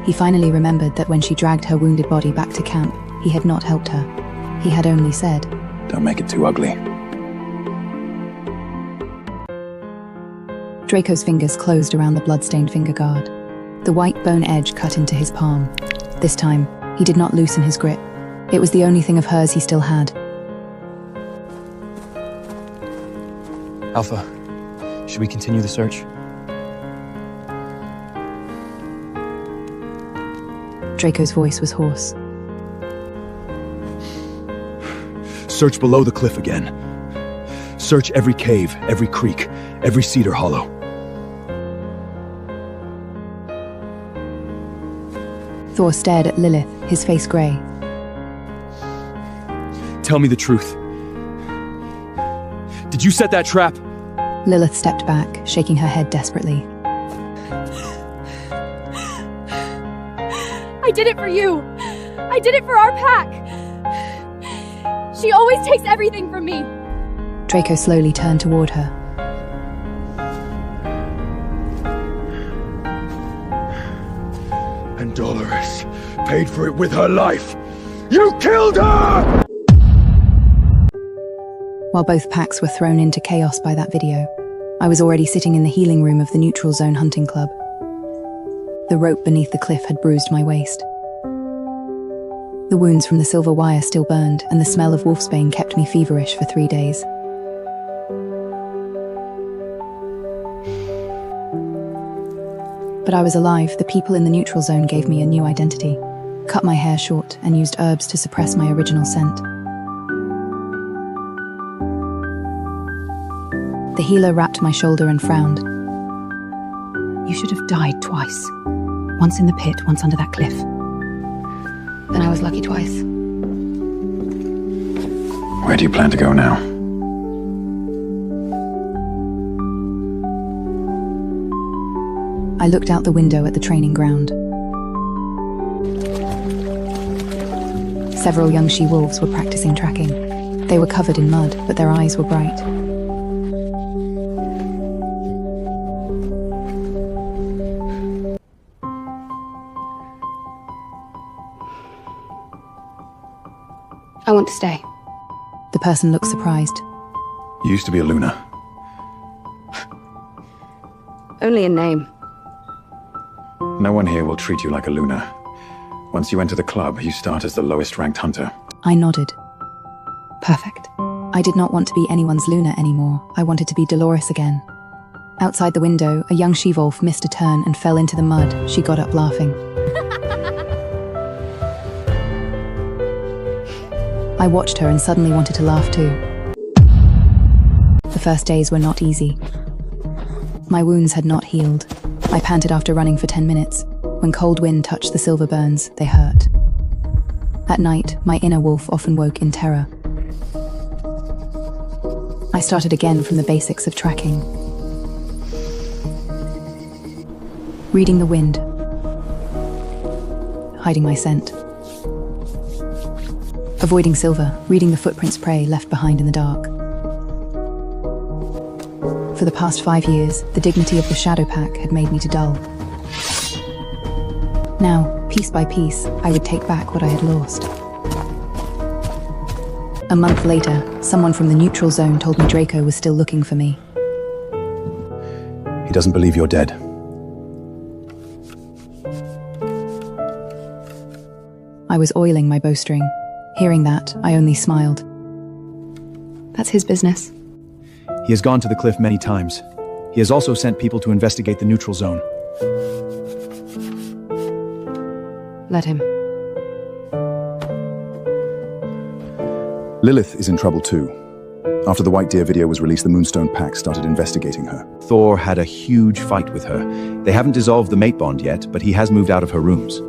He finally remembered that when she dragged her wounded body back to camp, he had not helped her. He had only said, "Don't make it too ugly." Draco's fingers closed around the blood-stained finger guard. The white bone edge cut into his palm. This time, he did not loosen his grip. It was the only thing of hers he still had. Alpha, should we continue the search? Draco's voice was hoarse. Search below the cliff again. Search every cave, every creek, every cedar hollow. Thor stared at Lilith, his face grey. Tell me the truth. Did you set that trap? Lilith stepped back, shaking her head desperately. I did it for you. I did it for our pack. She always takes everything from me. Draco slowly turned toward her. And Dolores paid for it with her life. You killed her! While both packs were thrown into chaos by that video, I was already sitting in the healing room of the Neutral Zone Hunting Club. The rope beneath the cliff had bruised my waist. The wounds from the silver wire still burned, and the smell of wolfsbane kept me feverish for 3 days. But I was alive. The people in the Neutral Zone gave me a new identity, cut my hair short, and used herbs to suppress my original scent. The healer rapped my shoulder and frowned. You should have died twice. Once in the pit, once under that cliff. Then I was lucky twice. Where do you plan to go now? I looked out the window at the training ground. Several young she-wolves were practicing tracking. They were covered in mud, but their eyes were bright. I want to stay. The person looked surprised. You used to be a Luna. Only in name. No one here will treat you like a Luna. Once you enter the club, you start as the lowest ranked hunter. I nodded. Perfect. I did not want to be anyone's Luna anymore. I wanted to be Dolores again. Outside the window, a young she-wolf missed a turn and fell into the mud. She got up laughing. I watched her and suddenly wanted to laugh too. The first days were not easy. My wounds had not healed. I panted after running for 10 minutes. When cold wind touched the silver burns, they hurt. At night, my inner wolf often woke in terror. I started again from the basics of tracking. Reading the wind. Hiding my scent. Avoiding silver, reading the footprints prey left behind in the dark. For the past 5 years, the dignity of the Shadow Pack had made me to dull. Now, piece by piece, I would take back what I had lost. A month later, someone from the Neutral Zone told me Draco was still looking for me. He doesn't believe you're dead. I was oiling my bowstring. Hearing that, I only smiled. That's his business. He has gone to the cliff many times. He has also sent people to investigate the Neutral Zone. Let him. Lilith is in trouble too. After the White Deer video was released, the Moonstone Pack started investigating her. Thor had a huge fight with her. They haven't dissolved the mate bond yet, but he has moved out of her rooms.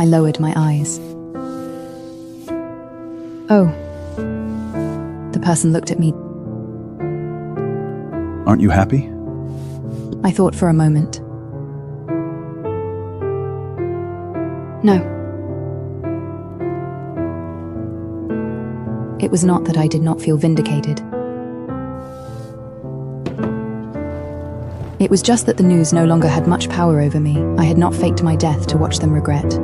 I lowered my eyes. Oh. The person looked at me. Aren't you happy? I thought for a moment. No. It was not that I did not feel vindicated. It was just that the news no longer had much power over me. I had not faked my death to watch them regret.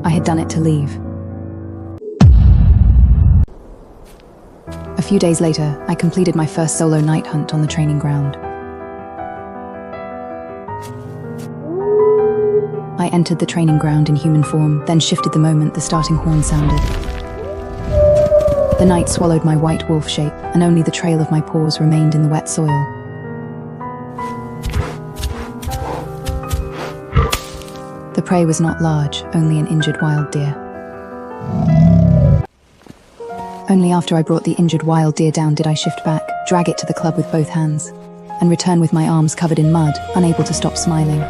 I had done it to leave. A few days later, I completed my first solo night hunt on the training ground. I entered the training ground in human form, then shifted the moment the starting horn sounded. The night swallowed my white wolf shape, and only the trail of my paws remained in the wet soil. The prey was not large, only an injured wild deer. Only after I brought the injured wild deer down did I shift back, drag it to the club with both hands, and return with my arms covered in mud, unable to stop smiling.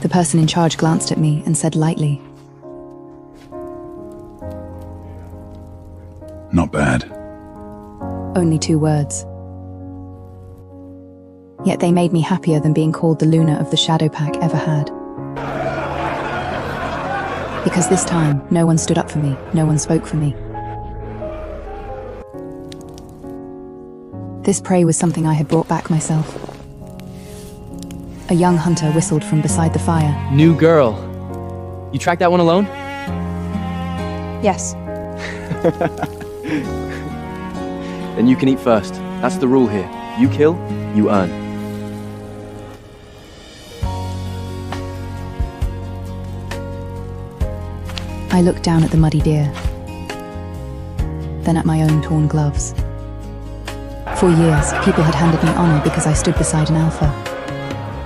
The person in charge glanced at me and said lightly, Not bad. Only 2 words. Yet they made me happier than being called the Luna of the Shadow Pack ever had. Because this time, no one stood up for me, no one spoke for me. This prey was something I had brought back myself. A young hunter whistled from beside the fire. New girl. You tracked that one alone? Yes. Then you can eat first. That's the rule here. You kill, you earn. I looked down at the muddy deer, then at my own torn gloves. For years, people had handed me honor because I stood beside an alpha.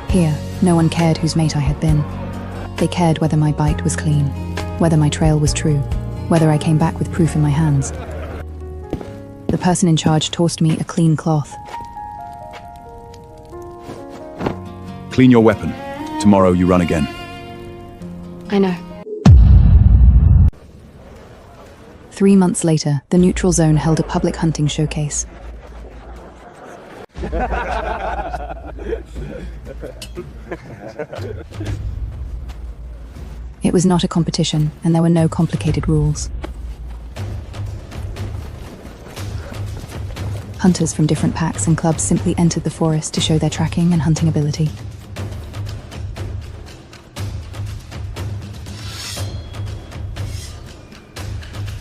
Here, no one cared whose mate I had been. They cared whether my bite was clean, whether my trail was true, whether I came back with proof in my hands. The person in charge tossed me a clean cloth. Clean your weapon. Tomorrow you run again. I know. 3 months later, the neutral zone held a public hunting showcase. It was not a competition, and there were no complicated rules. Hunters from different packs and clubs simply entered the forest to show their tracking and hunting ability.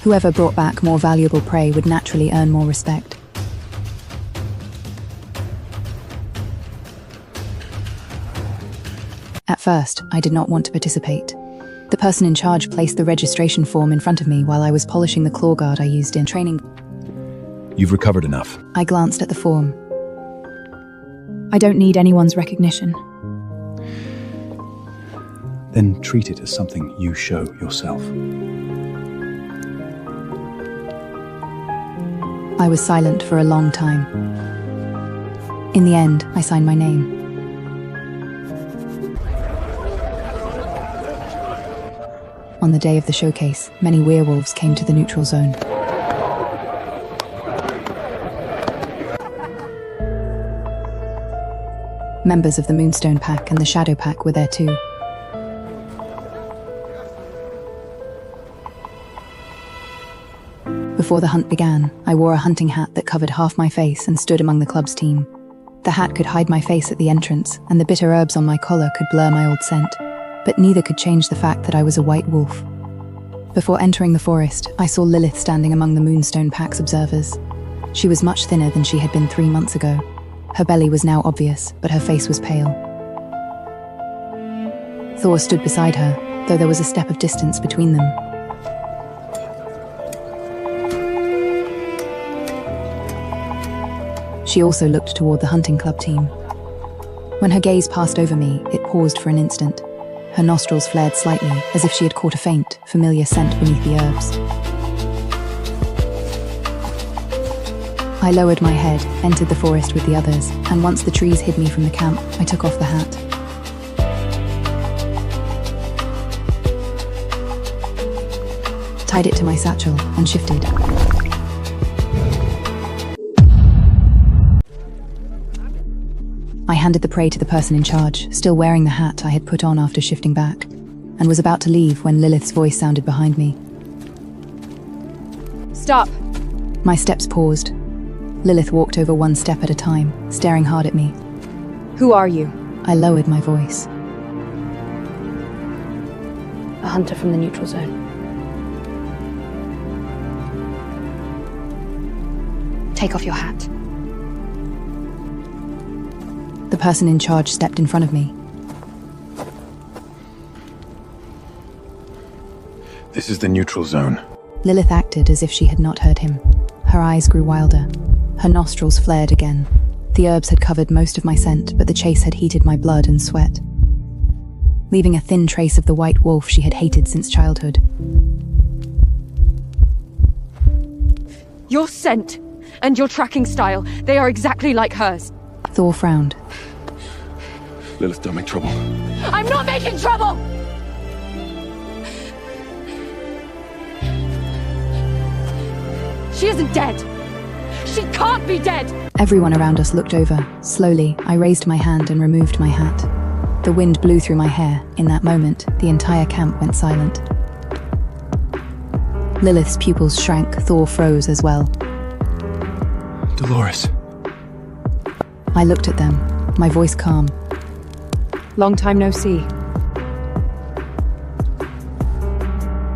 Whoever brought back more valuable prey would naturally earn more respect. At first, I did not want to participate. The person in charge placed the registration form in front of me while I was polishing the claw guard I used in training. You've recovered enough. I glanced at the form. I don't need anyone's recognition. Then treat it as something you show yourself. I was silent for a long time. In the end, I signed my name. On the day of the showcase, many werewolves came to the neutral zone. Members of the Moonstone Pack and the Shadow Pack were there too. Before the hunt began, I wore a hunting hat that covered half my face and stood among the club's team. The hat could hide my face at the entrance, and the bitter herbs on my collar could blur my old scent, but neither could change the fact that I was a white wolf. Before entering the forest, I saw Lilith standing among the Moonstone Pack's observers. She was much thinner than she had been 3 months ago. Her belly was now obvious, but her face was pale. Thor stood beside her, though there was a step of distance between them. She also looked toward the hunting club team. When her gaze passed over me, it paused for an instant. Her nostrils flared slightly, as if she had caught a faint, familiar scent beneath the herbs. I lowered my head, entered the forest with the others, and once the trees hid me from the camp, I took off the hat. Tied it to my satchel and shifted. I handed the prey to the person in charge, still wearing the hat I had put on after shifting back, and was about to leave when Lilith's voice sounded behind me. Stop! My steps paused. Lilith walked over one step at a time, staring hard at me. Who are you? I lowered my voice. A hunter from the neutral zone. Take off your hat. The person in charge stepped in front of me. This is the neutral zone. Lilith acted as if she had not heard him. Her eyes grew wilder. Her nostrils flared again. The herbs had covered most of my scent, but the chase had heated my blood and sweat, leaving a thin trace of the white wolf she had hated since childhood. Your scent and your tracking style, they are exactly like hers. Thor frowned. Lilith, don't make trouble. I'm not making trouble! She isn't dead! She can't be dead! Everyone around us looked over. Slowly, I raised my hand and removed my hat. The wind blew through my hair. In that moment, the entire camp went silent. Lilith's pupils shrank. Thor froze as well. Dolores. I looked at them, my voice calm. Long time no see.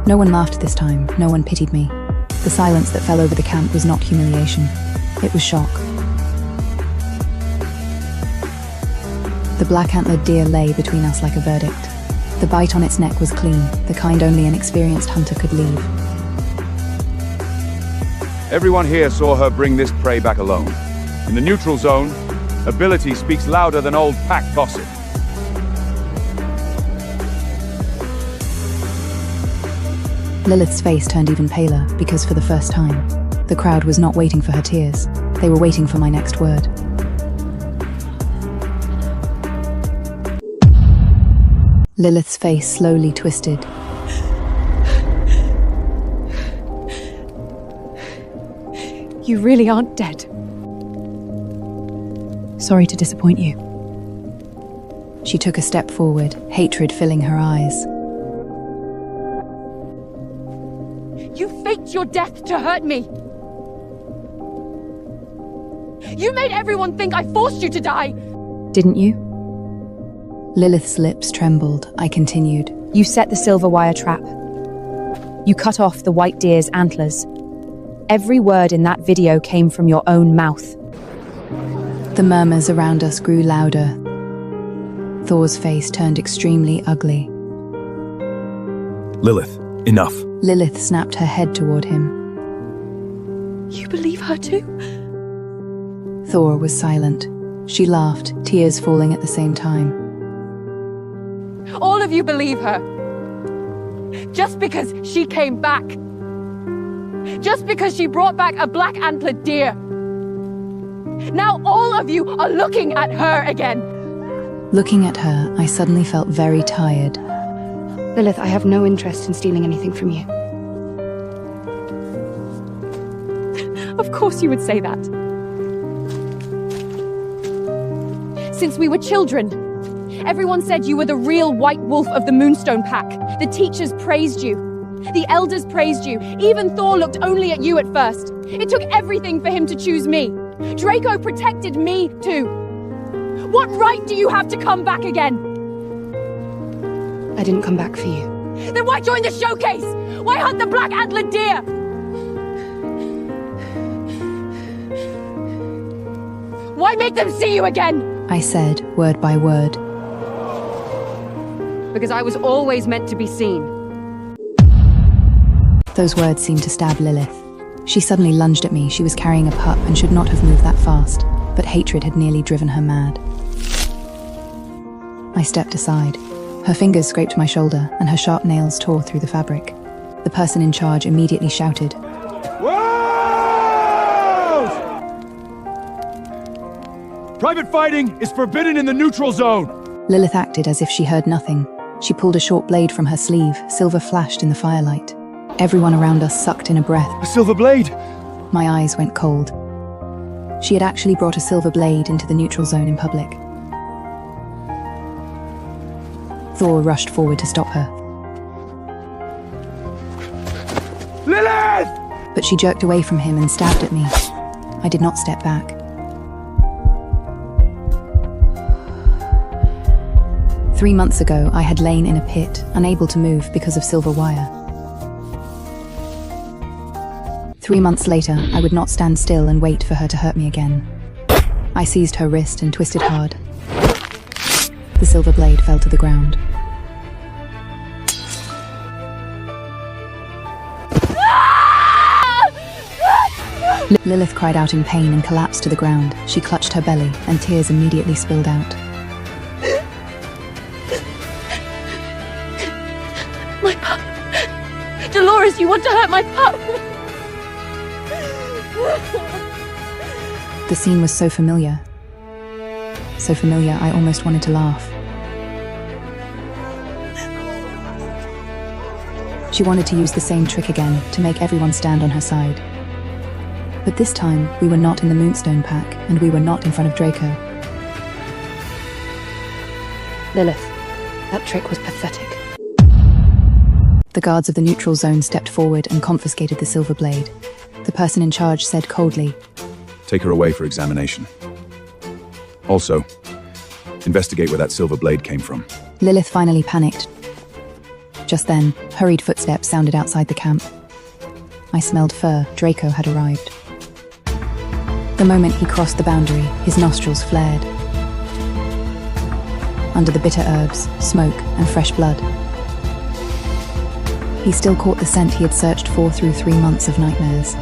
No one laughed this time. No one pitied me. The silence that fell over the camp was not humiliation. It was shock. The black-antlered deer lay between us like a verdict. The bite on its neck was clean, the kind only an experienced hunter could leave. Everyone here saw her bring this prey back alone. In the neutral zone, ability speaks louder than old pack gossip. Lilith's face turned even paler, because for the first time, the crowd was not waiting for her tears. They were waiting for my next word. Lilith's face slowly twisted. You really aren't dead. Sorry to disappoint you. She took a step forward, hatred filling her eyes. You faked your death to hurt me! You made everyone think I forced you to die! Didn't you? Lilith's lips trembled. I continued. You set the silver wire trap. You cut off the white deer's antlers. Every word in that video came from your own mouth. The murmurs around us grew louder. Thor's face turned extremely ugly. Lilith, enough. Lilith snapped her head toward him. You believe her too? Thor was silent. She laughed, tears falling at the same time. All of you believe her. Just because she came back. Just because she brought back a black-antlered deer. Now all of you are looking at her again. Looking at her, I suddenly felt very tired. Lilith, I have no interest in stealing anything from you. Of course you would say that. Since we were children, everyone said you were the real white wolf of the Moonstone Pack. The teachers praised you. The elders praised you. Even Thor looked only at you at first. It took everything for him to choose me. Draco protected me too. What right do you have to come back again? I didn't come back for you. Then why join the showcase? Why hunt the black-antlered deer? Why make them see you again? I said, word by word. Because I was always meant to be seen. Those words seemed to stab Lilith. She suddenly lunged at me. She was carrying a pup and should not have moved that fast, but hatred had nearly driven her mad. I stepped aside. Her fingers scraped my shoulder, and her sharp nails tore through the fabric. The person in charge immediately shouted, Whoa! Private fighting is forbidden in the neutral zone! Lilith acted as if she heard nothing. She pulled a short blade from her sleeve. Silver flashed in the firelight. Everyone around us sucked in a breath. A silver blade! My eyes went cold. She had actually brought a silver blade into the neutral zone in public. Thor rushed forward to stop her. Lilith! But she jerked away from him and stabbed at me. I did not step back. Three months ago, I had lain in a pit, unable to move because of silver wire. 3 months later, I would not stand still and wait for her to hurt me again. I seized her wrist and twisted hard. The silver blade fell to the ground. Lilith cried out in pain and collapsed to the ground. She clutched her belly, and tears immediately spilled out. My pup! Dolores, you want to hurt my pup! The scene was so familiar. So familiar, I almost wanted to laugh. She wanted to use the same trick again, to make everyone stand on her side. But this time, we were not in the Moonstone Pack, and we were not in front of Draco. Lilith, that trick was pathetic. The guards of the neutral zone stepped forward and confiscated the silver blade. The person in charge said coldly, Take her away for examination. Also, investigate where that silver blade came from. Lilith finally panicked. Just then, hurried footsteps sounded outside the camp. I smelled fur. Draco had arrived. The moment he crossed the boundary, his nostrils flared. Under the bitter herbs, smoke, and fresh blood. He still caught the scent he had searched for through 3 months of nightmares.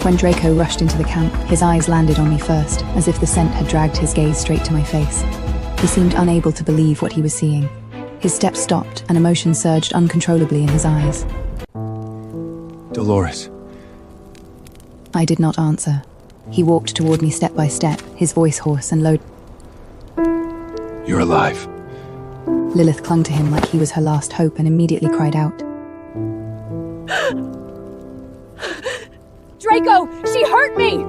When Draco rushed into the camp, his eyes landed on me first, as if the scent had dragged his gaze straight to my face. He seemed unable to believe what he was seeing. His steps stopped, and emotion surged uncontrollably in his eyes. Dolores. I did not answer. He walked toward me step by step, his voice hoarse and low. You're alive. Lilith clung to him like he was her last hope and immediately cried out. Draco, she hurt me!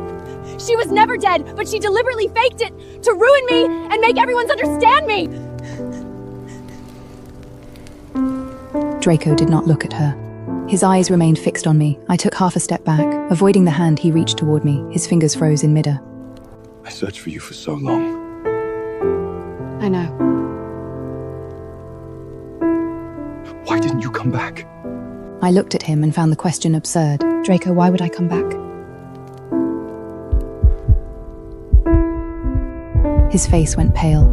She was never dead, but she deliberately faked it to ruin me and make everyone understand me! Draco did not look at her. His eyes remained fixed on me. I took half a step back, avoiding the hand he reached toward me. His fingers froze in midair. I searched for you for so long. I know. Why didn't you come back? I looked at him and found the question absurd. Draco, why would I come back? His face went pale.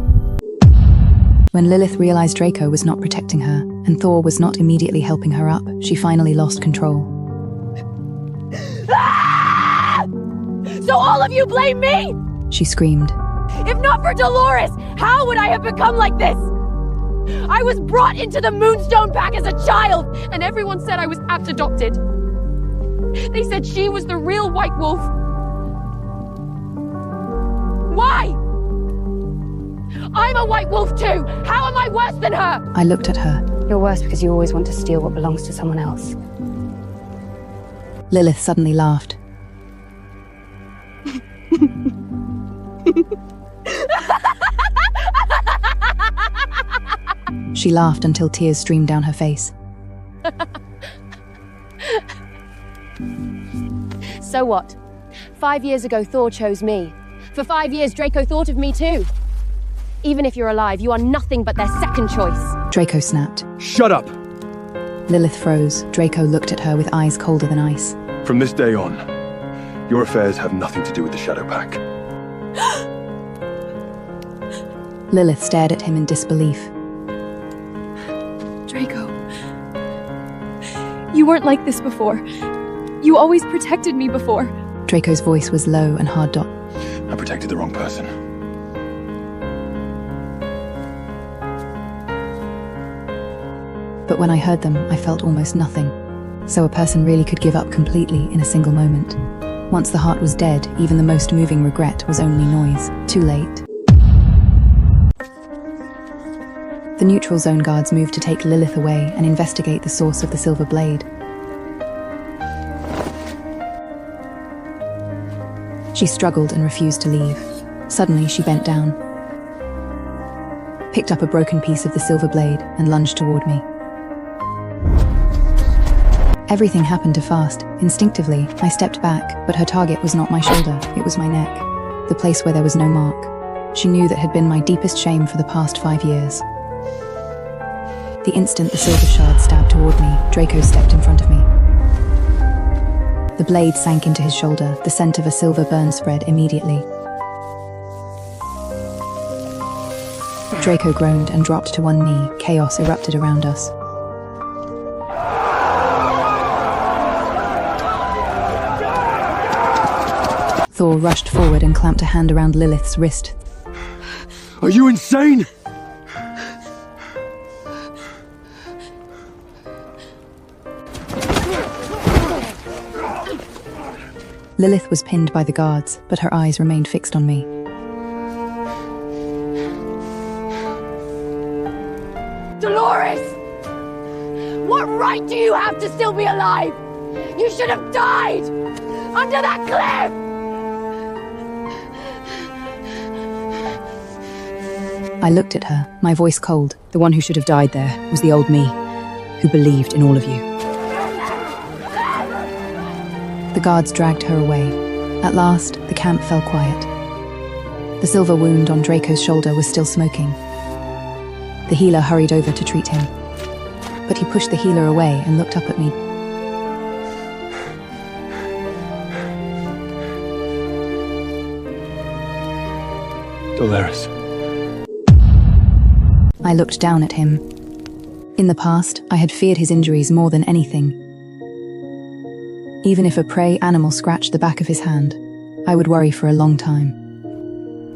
When Lilith realized Draco was not protecting her, and Thor was not immediately helping her up, she finally lost control. Ah! So all of you blame me? She screamed. If not for Dolores, how would I have become like this? I was brought into the Moonstone Pack as a child, and everyone said I was apt adopted. They said she was the real White Wolf. Why? I'm a White Wolf too! How am I worse than her? I looked at her. You're worse because you always want to steal what belongs to someone else. Lilith suddenly laughed. She laughed until tears streamed down her face. So what? 5 years ago, Thor chose me. For 5 years, Draco thought of me too. Even if you're alive, you are nothing but their second choice. Draco snapped. Shut up! Lilith froze. Draco looked at her with eyes colder than ice. From this day on, your affairs have nothing to do with the Shadow Pack. Lilith stared at him in disbelief. Draco, you weren't like this before. You always protected me before. Draco's voice was low and hard. I protected the wrong person. But when I heard them, I felt almost nothing. So a person really could give up completely in a single moment. Once the heart was dead, even the most moving regret was only noise. Too late. The neutral zone guards moved to take Lilith away and investigate the source of the silver blade. She struggled and refused to leave. Suddenly, she bent down, picked up a broken piece of the silver blade, and lunged toward me. Everything happened too fast. Instinctively, I stepped back, but her target was not my shoulder, it was my neck, the place where there was no mark. She knew that had been my deepest shame for the past 5 years. The instant the silver shard stabbed toward me, Draco stepped in front of me. The blade sank into his shoulder, the scent of a silver burn spread immediately. Draco groaned and dropped to one knee. Chaos erupted around us. Thor rushed forward and clamped a hand around Lilith's wrist. Are you insane? Lilith was pinned by the guards, but her eyes remained fixed on me. Dolores! What right do you have to still be alive? You should have died! Under that cliff! I looked at her, my voice cold. The one who should have died there was the old me, who believed in all of you. The guards dragged her away. At last, the camp fell quiet. The silver wound on Draco's shoulder was still smoking. The healer hurried over to treat him, but he pushed the healer away and looked up at me. Dolores. I looked down at him. In the past, I had feared his injuries more than anything. Even if a prey animal scratched the back of his hand, I would worry for a long time.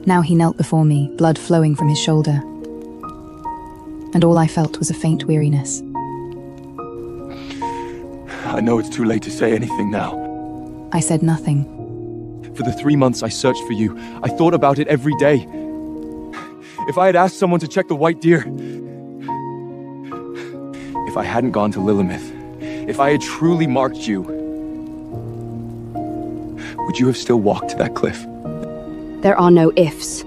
Now he knelt before me, blood flowing from his shoulder. And all I felt was a faint weariness. I know it's too late to say anything now. I said nothing. For the 3 months I searched for you, I thought about it every day. If I had asked someone to check the white deer, if I hadn't gone to Lilith, if I had truly marked you, would you have still walked to that cliff? There are no ifs.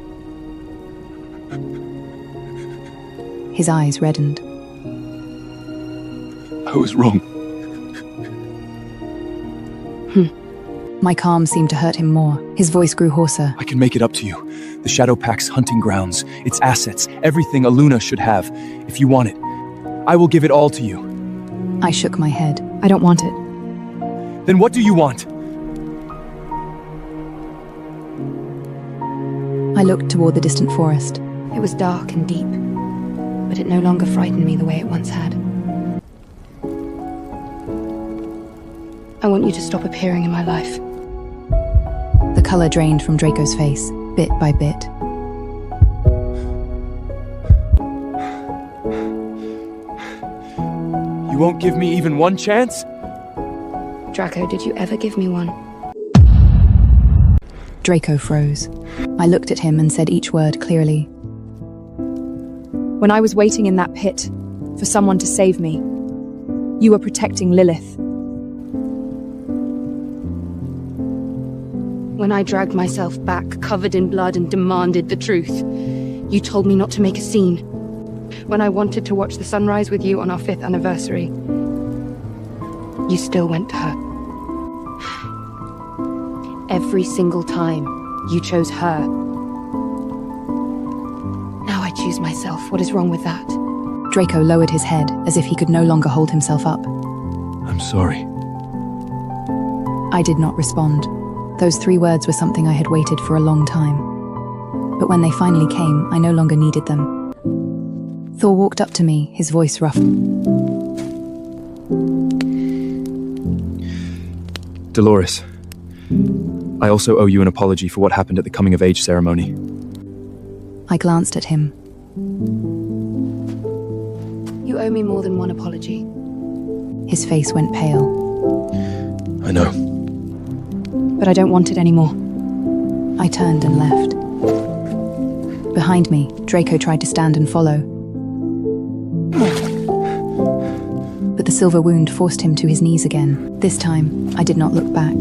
His eyes reddened. I was wrong. My calm seemed to hurt him more. His voice grew hoarser. I can make it up to you. The Shadow Pack's hunting grounds, its assets, everything Aluna should have. If you want it, I will give it all to you. I shook my head. I don't want it. Then what do you want? I looked toward the distant forest. It was dark and deep, but it no longer frightened me the way it once had. I want you to stop appearing in my life. The color drained from Draco's face, bit by bit. You won't give me even one chance? Draco, did you ever give me one? Draco froze. I looked at him and said each word clearly. When I was waiting in that pit for someone to save me, you were protecting Lilith. When I dragged myself back, covered in blood, and demanded the truth, you told me not to make a scene. When I wanted to watch the sunrise with you on our 5th anniversary, you still went to her. Every single time, you chose her. Now I choose myself. What is wrong with that? Draco lowered his head, as if he could no longer hold himself up. I'm sorry. I did not respond. Those 3 words were something I had waited for a long time. But when they finally came, I no longer needed them. Thor walked up to me, his voice rough. Dolores, I also owe you an apology for what happened at the coming-of-age ceremony. I glanced at him. You owe me more than one apology. His face went pale. I know. But I don't want it anymore. I turned and left. Behind me, Draco tried to stand and follow. but the silver wound forced him to his knees again. This time, I did not look back.